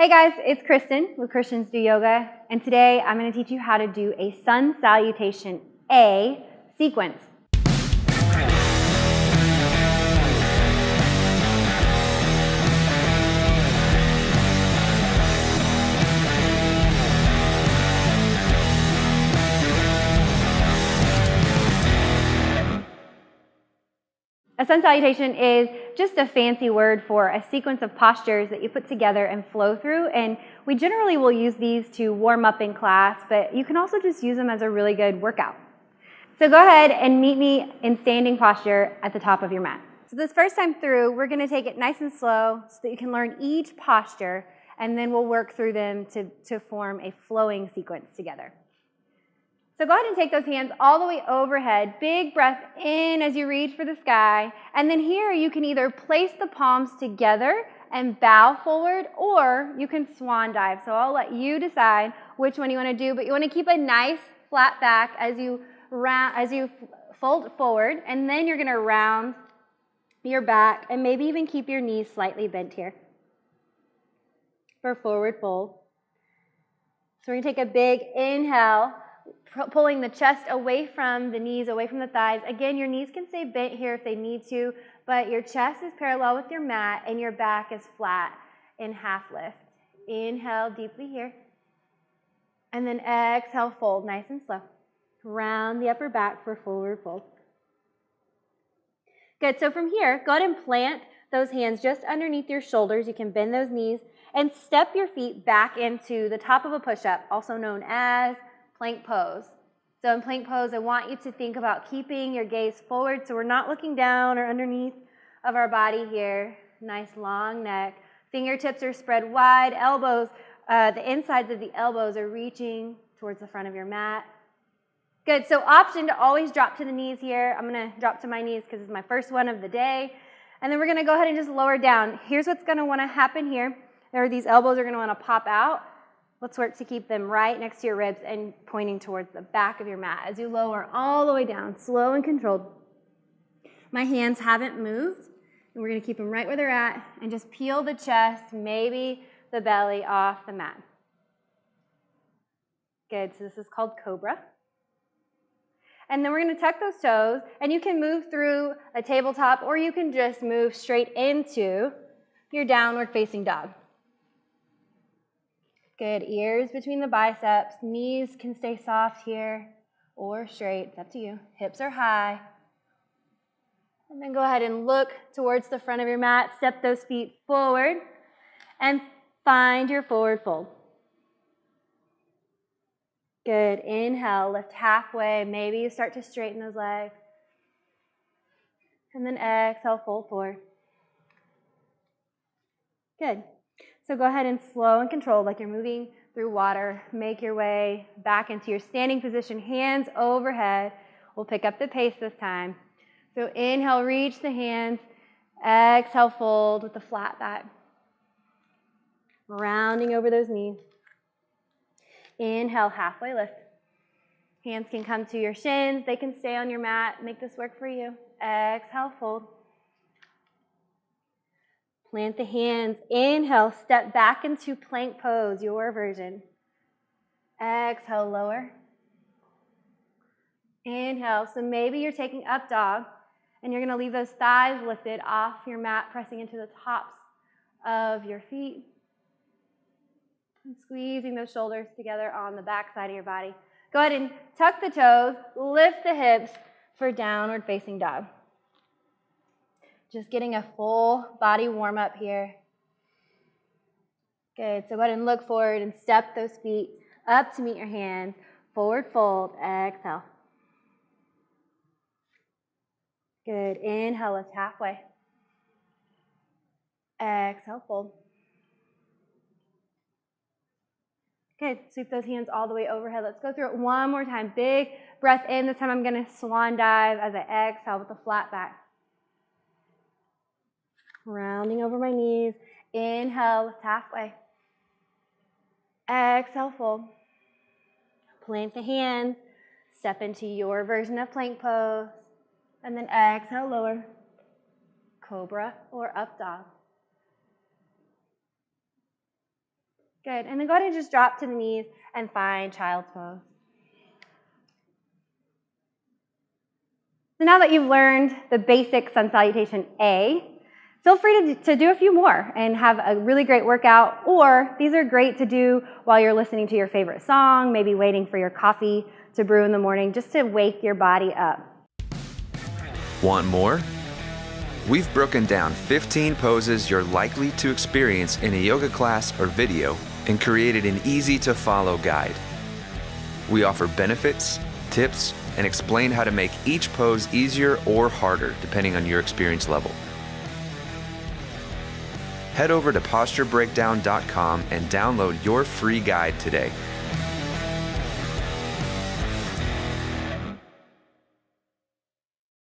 Hey guys, it's Kristen with Christians Do Yoga, and today I'm going to teach you how to do a sun salutation A sequence. A sun salutation is just a fancy word for a sequence of postures that you put together and flow through, and we generally will use these to warm up in class, but you can also just use them as a really good workout. So go ahead and meet me in standing posture at the top of your mat. So this first time through, we're going to take it nice and slow so that you can learn each posture, and then we'll work through them to form a flowing sequence together. So go ahead and take those hands all the way overhead. Big breath in as you reach for the sky. And then here you can either place the palms together and bow forward, or you can swan dive. So I'll let you decide which one you want to do, but you want to keep a nice flat back as you fold forward, and then you're going to round your back and maybe even keep your knees slightly bent here for forward fold. So we're going to take a big inhale, pulling the chest away from the knees, away from the thighs. Again, your knees can stay bent here if they need to, but your chest is parallel with your mat and your back is flat in half lift. Inhale deeply here. And then exhale, fold nice and slow. Round the upper back for forward fold. Good, so from here, go ahead and plant those hands just underneath your shoulders. You can bend those knees and step your feet back into the top of a push-up, also known as plank pose. So in plank pose, I want you to think about keeping your gaze forward so we're not looking down or underneath of our body here. Nice long neck. Fingertips are spread wide. Elbows, the insides of the elbows are reaching towards the front of your mat. Good, so option to always drop to the knees here. I'm going to drop to my knees because it's my first one of the day. And then we're going to go ahead and just lower down. Here's what's going to want to happen here. These elbows are going to want to pop out. Let's work to keep them right next to your ribs and pointing towards the back of your mat as you lower all the way down, slow and controlled. My hands haven't moved, and we're going to keep them right where they're at and just peel the chest, maybe the belly off the mat. Good, so this is called Cobra. And then we're going to tuck those toes, and you can move through a tabletop, or you can just move straight into your downward facing dog. Good, ears between the biceps, knees can stay soft here or straight, it's up to you. Hips are high. And then go ahead and look towards the front of your mat, step those feet forward, and find your forward fold. Good, inhale, lift halfway, maybe you start to straighten those legs. And then exhale, fold forward. Good. So go ahead and slow and controlled like you're moving through water. Make your way back into your standing position, hands overhead. We'll pick up the pace this time. So inhale, reach the hands. Exhale, fold with the flat back. Rounding over those knees. Inhale, halfway lift. Hands can come to your shins. They can stay on your mat. Make this work for you. Exhale, fold. Plant the hands. Inhale, step back into plank pose, your version. Exhale, lower. Inhale, so maybe you're taking up dog, and you're going to leave those thighs lifted off your mat, pressing into the tops of your feet. And squeezing those shoulders together on the back side of your body. Go ahead and tuck the toes, lift the hips for downward facing dog. Just getting a full body warm up here. Good, so go ahead and look forward and step those feet up to meet your hands. Forward fold, exhale. Good, inhale, lift halfway. Exhale, fold. Good, sweep those hands all the way overhead. Let's go through it one more time. Big breath in. This time I'm going to swan dive as I exhale with a flat back. Rounding over my knees. Inhale, lift halfway. Exhale, fold. Plant the hands. Step into your version of plank pose. And then exhale, lower. Cobra or up dog. Good. And then go ahead and just drop to the knees and find child's pose. So now that you've learned the basic sun salutation A, feel free to do a few more and have a really great workout, or these are great to do while you're listening to your favorite song, maybe waiting for your coffee to brew in the morning, just to wake your body up. Want more? We've broken down 15 poses you're likely to experience in a yoga class or video and created an easy-to-follow guide. We offer benefits, tips, and explain how to make each pose easier or harder depending on your experience level. Head over to posturebreakdown.com and download your free guide today